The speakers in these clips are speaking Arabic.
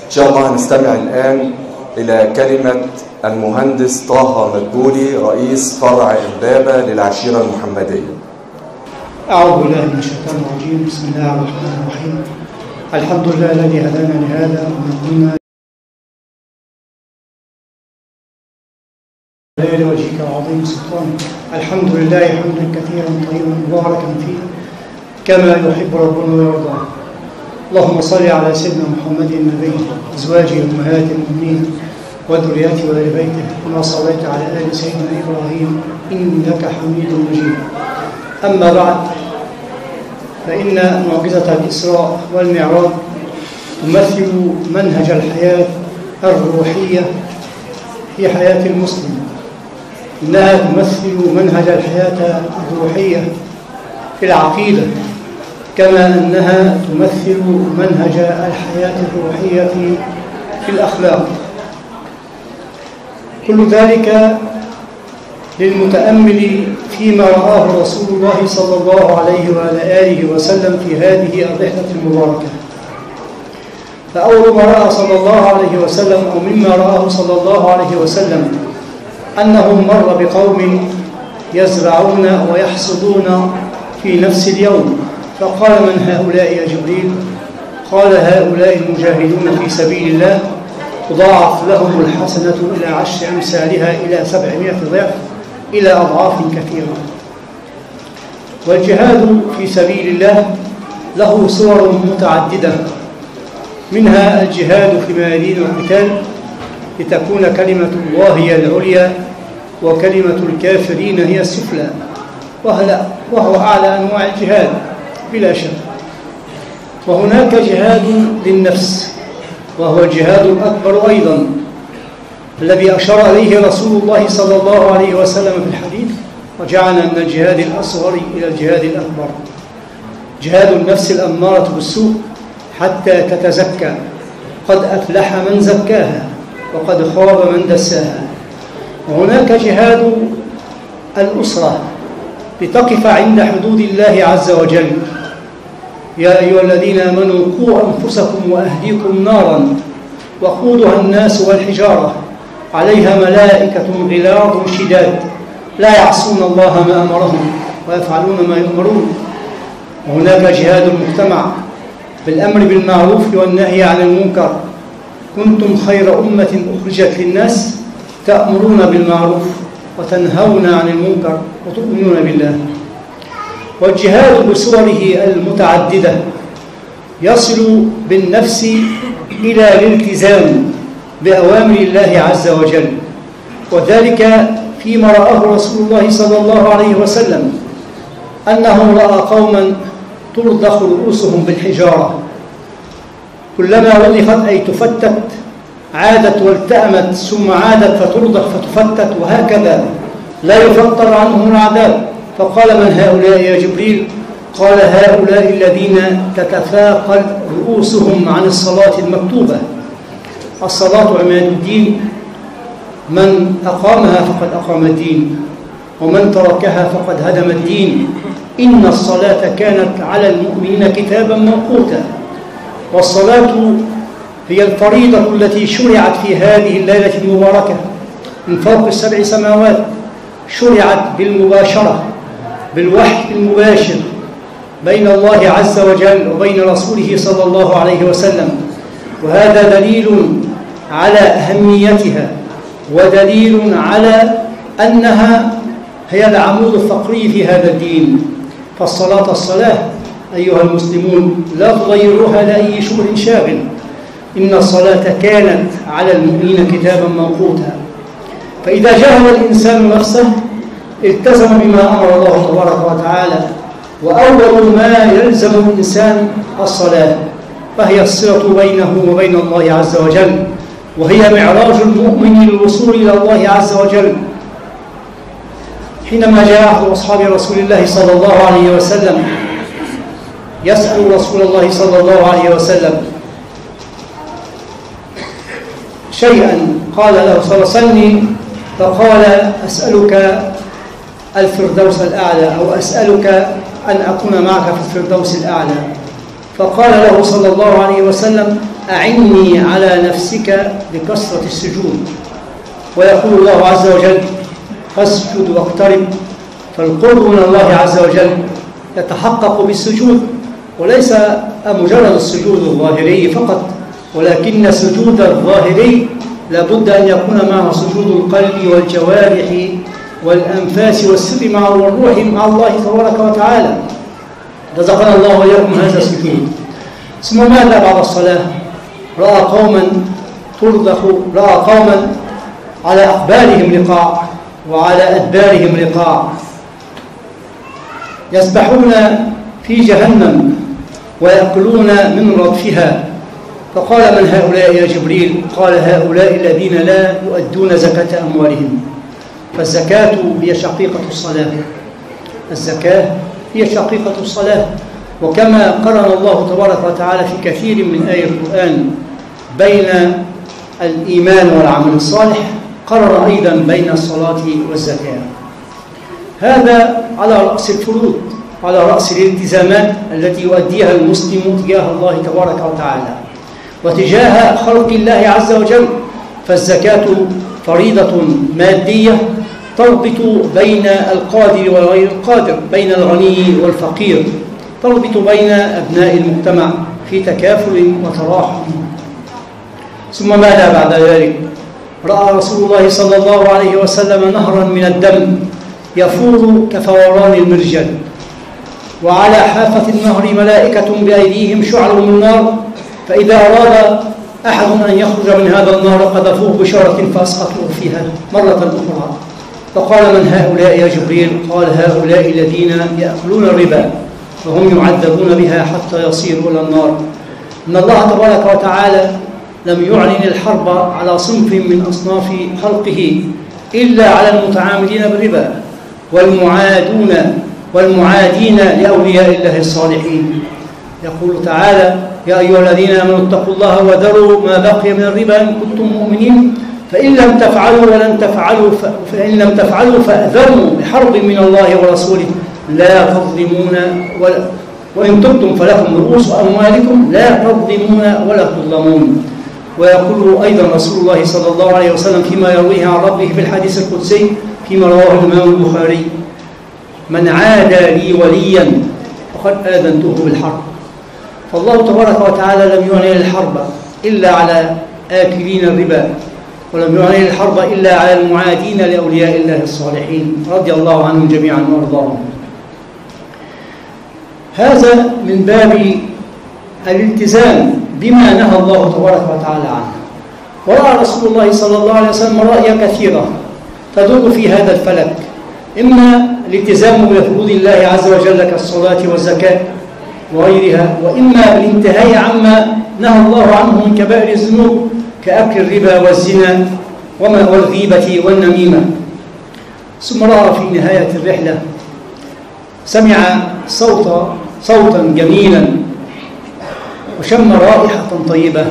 إن شاء الله هنستمع الآن إلى كلمة المهندس طه مدبولي رئيس فرع إمبابة للعشيرة المحمدية. أعوذ بالله من الشيطان الرجيم. بسم الله الرحمن الرحيم. الحمد لله الذي هدانا لهذا وما كنا لوجهك وعظيم سلطانك. الحمد لله حمدا كثيرا طيبا مباركا فيه كما يحب ربنا ويرضى. اللهم صل على سيدنا محمد النبي أزواجه أمهات المؤمنين وذريته وآل بيته كما صليت على آل سيدنا إبراهيم إنك حميد مجيد. أما بعد، فإن معجزة الإسراء والمعراج تمثل منهج الحياة الروحية في حياة المسلم. إنها تمثل منهج الحياة الروحية في العقيدة، كما أنها تمثل منهج الحياة الروحية في الأخلاق. كل ذلك للمتأمل فيما رآه رسول الله صلى الله عليه وعلى آله وسلم في هذه الرحلة المباركة. فأول ما رأى صلى الله عليه وسلم أو مما رآه صلى الله عليه وسلم أنه مر بقوم يزرعون ويحصدون في نفس اليوم، فقال: من هؤلاء يا جبريل؟ قال: هؤلاء المجاهدون في سبيل الله تضاعف لهم الحسنة إلى 10 أمثالها إلى 700 ضعف إلى أضعاف كثيرة. والجهاد في سبيل الله له صور متعددة، منها الجهاد في ميادين القتال لتكون كلمة الله هي العليا وكلمة الكافرين هي السفلى، وهو أعلى أنواع الجهاد بلا شك. وهناك جهاد للنفس، وهو الجهاد الأكبر أيضا، الذي أشار إليه رسول الله صلى الله عليه وسلم في الحديث: وجعل من الجهاد الأصغر إلى الجهاد الأكبر. جهاد النفس الأمارة بالسوء حتى تتزكى، قد أفلح من زكاها وقد خاب من دساها. وهناك جهاد الأسرة لتقف عند حدود الله عز وجل: يا أيها الذين آمنوا قوا أنفسكم وأهليكم نارا وقودها الناس والحجارة عليها ملائكة غلاظ شداد لا يعصون الله ما أمرهم ويفعلون ما يؤمرون. وهناك جهاد المجتمع بالأمر بالمعروف والنهي عن المنكر: كنتم خير أمة أخرجت للناس تأمرون بالمعروف وتنهون عن المنكر وتؤمنون بالله. والجهاد بصوره المتعددة يصل بالنفس إلى الالتزام بأوامر الله عز وجل، وذلك فيما رآه رسول الله صلى الله عليه وسلم أنه رأى قوما ترضخ رؤوسهم بالحجارة، كلما رضخت أي تفتت عادت والتأمت ثم عادت فترضخ فتفتت، وهكذا لا يفطر عنهم العذاب. فقال: من هؤلاء يا جبريل؟ قال: هؤلاء الذين تتثاقل رؤوسهم عن الصلاة المكتوبة. الصلاة عماد الدين، من أقامها فقد أقام الدين، ومن تركها فقد هدم الدين. إن الصلاة كانت على المؤمنين كتابا موقوتا. والصلاة هي الفريضة التي شرعت في هذه الليلة المباركة من فوق 7 سماوات، شرعت بالمباشرة بالوحي المباشر بين الله عز وجل وبين رسوله صلى الله عليه وسلم. وهذا دليل على أهميتها ودليل على أنها هي العمود الفقري في هذا الدين. الصلاة أيها المسلمون لا تغيروها لأي شغل شاغل. إن الصلاة كانت على المؤمنين كتابا موقوتا. فإذا جاهد الإنسان نفسه التزم بما أمر الله تبارك وتعالى، وأول ما يلزم الإنسان الصلاة، فهي الصلة بينه وبين الله عز وجل، وهي معراج المؤمن للوصول إلى الله عز وجل. حينما جاء أحد أصحاب رسول الله صلى الله عليه وسلم يسأل رسول الله صلى الله عليه وسلم شيئا، قال له صلى الله عليه وسلم: فقال: أسألك الفردوس الأعلى، أو أسألك أن أكون معك في الفردوس الأعلى. فقال له صلى الله عليه وسلم: أعني على نفسك بكثرة السجود. ويقول الله عز وجل فاسجد واقترب، فالقرب من الله عز وجل يتحقق بالسجود، وليس مجرد السجود الظاهري فقط، ولكن السجود الظاهري لابد أن يكون معه سجود القلب والجوارح والأنفاس والسر مع والروح مع الله تبارك وتعالى. رزقنا الله وإياكم هذا السجود. ثم ماذا بعد الصلاة؟ رأى قوما على أقبالهم لقاع وعلى أدبارهم لقاع يسبحون في جهنم ويأكلون من رضفها. فقال من هؤلاء يا جبريل؟ قال هؤلاء الذين لا يؤدون زكاة أموالهم. فالزكاة هي شقيقة الصلاة، الزكاة هي شقيقة الصلاة. وكما قرن الله تبارك وتعالى في كثير من آيات القرآن بين الإيمان والعمل الصالح، قرر أيضا بين الصلاة والزكاة. هذا على رأس الفروض، على رأس الالتزامات التي يؤديها المسلم تجاه الله تبارك وتعالى وتجاه خلق الله عز وجل. فالزكاة فريضة مادية تربط بين القادر وغير القادر، بين الغني والفقير، تربط بين أبناء المجتمع في تكافل وتراحم. ثم ماذا بعد ذلك؟ رأى رسول الله صلى الله عليه وسلم نهرا من الدم يفور كفوران المرجل، وعلى حافة النهر ملائكة بأيديهم شعل من نار، فإذا أراد أحد أن يخرج من هذا النهر قذفوه بشارة فأسقطوه فيها مرة أخرى. فقال من هؤلاء يا جبريل؟ قال هؤلاء الذين يأكلون الربا وهم يعذبون بها حتى يصيروا إلى النار. إن الله تبارك وتعالى لم يعلن الحرب على صنف من أصناف خلقه إلا على المتعاملين بالربا والمعادين لأولياء الله الصالحين. يقول تعالى يا أيها الذين آمنوا اتقوا الله وذروا ما بقي من الربا إن كنتم مؤمنين فإن لم تفعلوا فأذنوا بحرب من الله ورسوله لا تظلمون وإن تبتم فلكم رؤوس أموالكم لا تظلمون ولا تظلمون. ويقول أيضا رسول الله صلى الله عليه وسلم فيما يرويه عن ربه في الحديث القدسي فيما رواه الإمام البخاري من عادى لي وليا فقد آذنته بالحرب. فالله تبارك وتعالى لم يعلن الحرب إلا على آكلين الربا، ولم يعلن الحرب إلا على المعادين لأولياء الله الصالحين رضي الله عنهم جميعا وأرضاهم. هذا من باب الالتزام بما نهى الله تبارك وتعالى عنه. ورأى رسول الله صلى الله عليه وسلم رأي كثيرة تدور في هذا الفلك، إما الالتزام بفروض الله عز وجل كالصلاة والزكاة وغيرها، وإما بالانتهاء عما نهى الله عنه من كبائر الذنوب كأكل الربا والزنا والغيبة والنميمة. ثم رأى في نهاية الرحلة سمع صوتا جميلا وشم رائحة طيبة،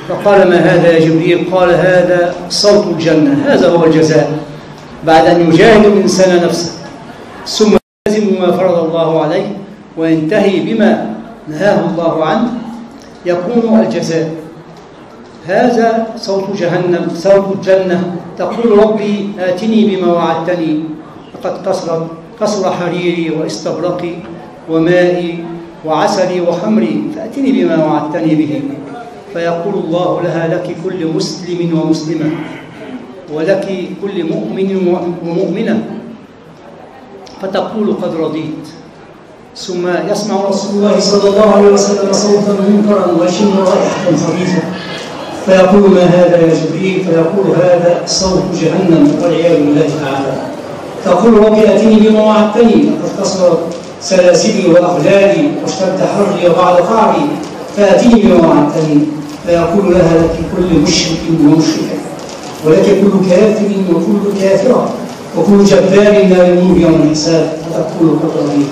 فقال ما هذا يا جبريل؟ قال هذا صوت الجنة، هذا هو الجزاء بعد أن يجاهد الإنسان نفسه ثم يلزم ما فرض الله عليه وينتهي بما نهاه الله عنه يكون الجزاء. هذا صوت جهنم، صوت الجنة تقول ربي آتني بما وعدتني لقد قصر حريري واستبرقي ومائي وعسلي وخمري فأتني بما وعدتني به. فيقول الله لها لك كل مسلم ومسلمة ولك كل مؤمن ومؤمنة، فتقول قد رضيت. ثم يسمع رسول الله صلى الله عليه وسلم صوتا منكرا ويشم رائحة خبيثة فيقول ما هذا يا جبريل؟ فيقول هذا صوت جهنم والعياذ بالله تعالى. تقول ربي آتني بما وعدتني لقد كسرت سلاسلي وأغلالي واشتد حري وبعد قعري فآتني بما وعدتني. فيقول لها لك كل مشرك ومشركة ولك كل كافر وكل كافرة وكل جبار لا يؤمن بيوم الحساب فتقول قد رضيت.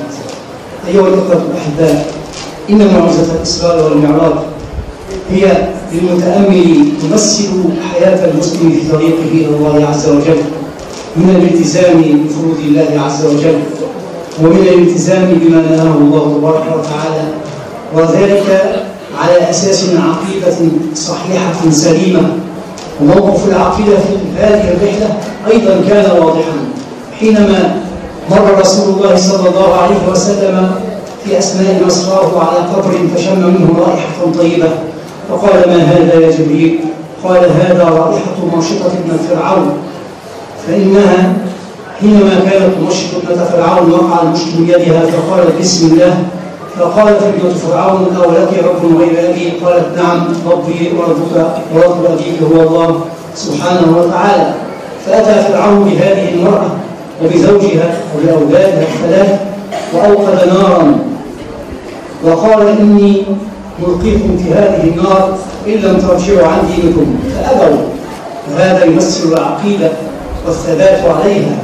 أيها الأخوة الأحباء، إن معجزة الإسراء والمعراج هي للمتأمل تمثل حياة المسلم في طريقه إلى الله عز وجل من الالتزام بفروض الله عز وجل ومن الالتزام بما نهاه الله تبارك وتعالى، وذلك على أساس عقيدة صحيحة سليمة. وموقف العقيدة في هذه الرحلة أيضا كان واضحا حينما مر رسول الله صلى الله عليه وسلم في أثناء مسراه على قبر فشم منه رائحة طيبة، فقال: ما هذا يا جبريل؟ قال: هذا رائحة ماشطة ابنة فرعون، فإنها حينما كانت تمشط ابنة فرعون وقع المشط من يدها فقالت: بسم الله. فقالت ابنة فرعون: أو لك رب غير أبي؟ قالت: نعم، ربي وربك ورب أبيك هو الله سبحانه وتعالى. فأتى فرعون بهذه المرأة وبزوجها وبأولادها الثلاث وأوقد نارا وقال: إني ملقيكم في هذه النار إن لم ترجعوا عن دينكم، فأبوا. وهذا يمثل العقيدة والثبات عليها.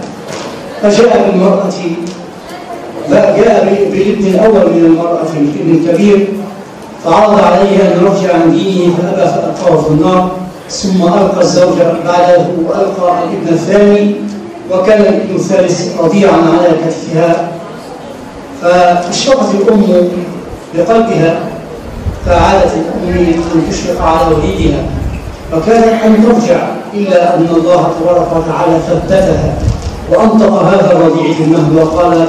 فجاء بالمرأة، جاء بالابن الأول من المرأة الابن الكبير، فعرض عليه أن يرجع عن دينه فأبى فألقاه في النار، ثم ألقى الزوجة بعده وألقى الابن الثاني، وكان الابن الثالث رضيعا على كتفها. فاشفقت الأم بقلبها، فعادت الأم أن تشفق على وليدها، فكانت أن ترجع، إلا أن الله تبارك وتعالى ثبتها وأنطق هذا الرضيع في المهد وقال: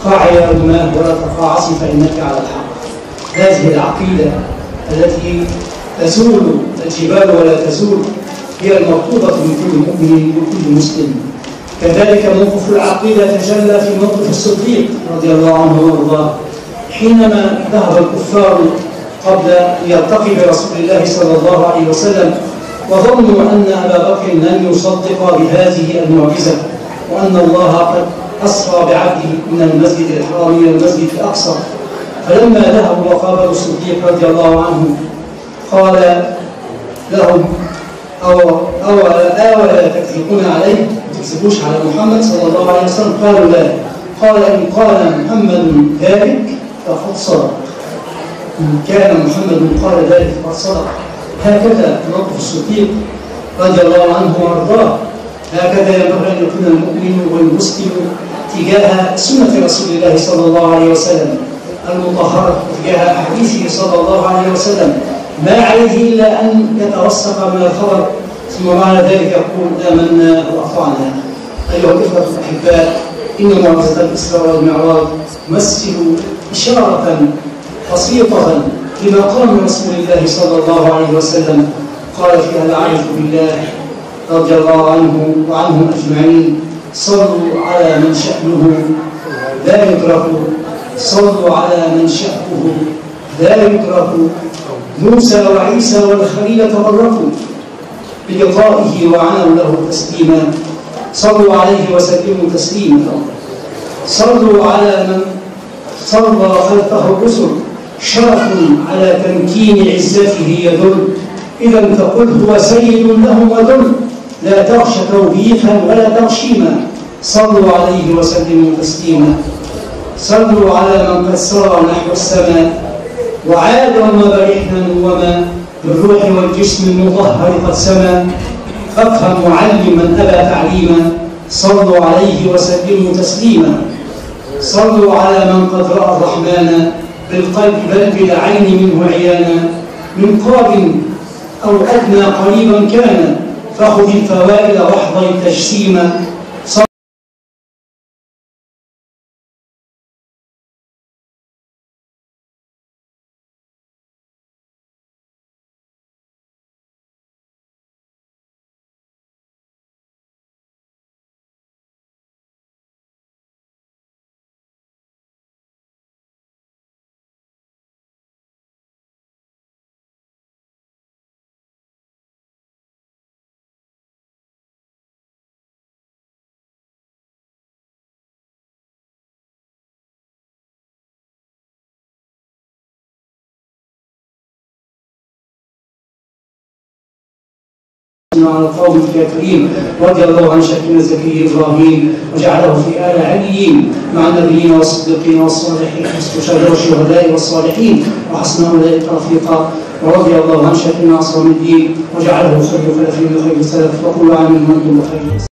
قاعي يا أماه ولا تقاعسي فإنك على الحق. هذه العقيدة التي تزول الجبال ولا تزول هي المطلوبة من كل مؤمن وكل مسلم. كذلك موقف العقيدة تجلى في موقف الصديق رضي الله عنه وارضاه، حينما ذهب الكفار قبل أن يلتقي برسول الله صلى الله عليه وسلم وظنوا أن أبا بكر لن يصدق بهذه المعجزة، وأن الله قد أسرى بعبده من المسجد الحرام إلى المسجد الأقصى. فلما ذهبوا وقابلوا الصديق رضي الله عنه قال لهم: أولا تكذبون عليه؟ ما تكذبوش على محمد صلى الله عليه وسلم؟ قالوا: لا. قال: إن قال محمد ذلك فقد صدق. إن كان محمد قال ذلك فقد صدق. هكذا موقف الصديق رضي الله عنه وارضاه. هكذا ينبغي أن يكون المؤمن والمسلم تجاه سنة رسول الله صلى الله عليه وسلم المطهرة، وتجاه أحاديثه صلى الله عليه وسلم، ما عليه إلا أن يتوثق من الخبر ثم بعد ذلك يقول: آمنا وأطعنا. أيها الإخوة الأحباء، إن معجزة الإسراء والمعراج تمثل إشارة بسيطة لمقام رسول الله صلى الله عليه وسلم قال فيها العارف بالله رضي الله عنه وعنهم أجمعين: صلوا على من شأنه لا يدرك، صلوا على من شأنه لا يدرك. موسى وعيسى والخليل تبركوا بلقائه وعنوا له تسليما، صلوا عليه وسلموا تسليما. صلوا على من صلى خلفه الرسل، شرف على تمكين عزته يدل. إذا فقل هو سيد لهم ودل، لا تغش توبيخا ولا تغشيما. صلوا عليه وسلموا تسليما. صلوا على من قد سرى نحو السماء وعاد وما برحنا وما بالروح والجسم المطهر قد سما. فافهم معلما أبى تعليما، صلوا عليه وسلموا تسليما. صلوا على من قد رأى الرحمن بالقلب بل بالعين منه عيانا، من قاب أو أدنى قريبا كان، فخذ الفوائد واحضر التجسيما. على القوم الكافرين. رضي الله عن شيخنا الزكي إبراهيم وجعله في آل عليين مع النبيين والصديقين والصالحين واستشهاد الشهداء والصالحين وحسن أولئك رفيقا. ورضي الله عن شيخنا عصام الدين وجعله خير خلف خير سلف وكل عام وأنتم بخير.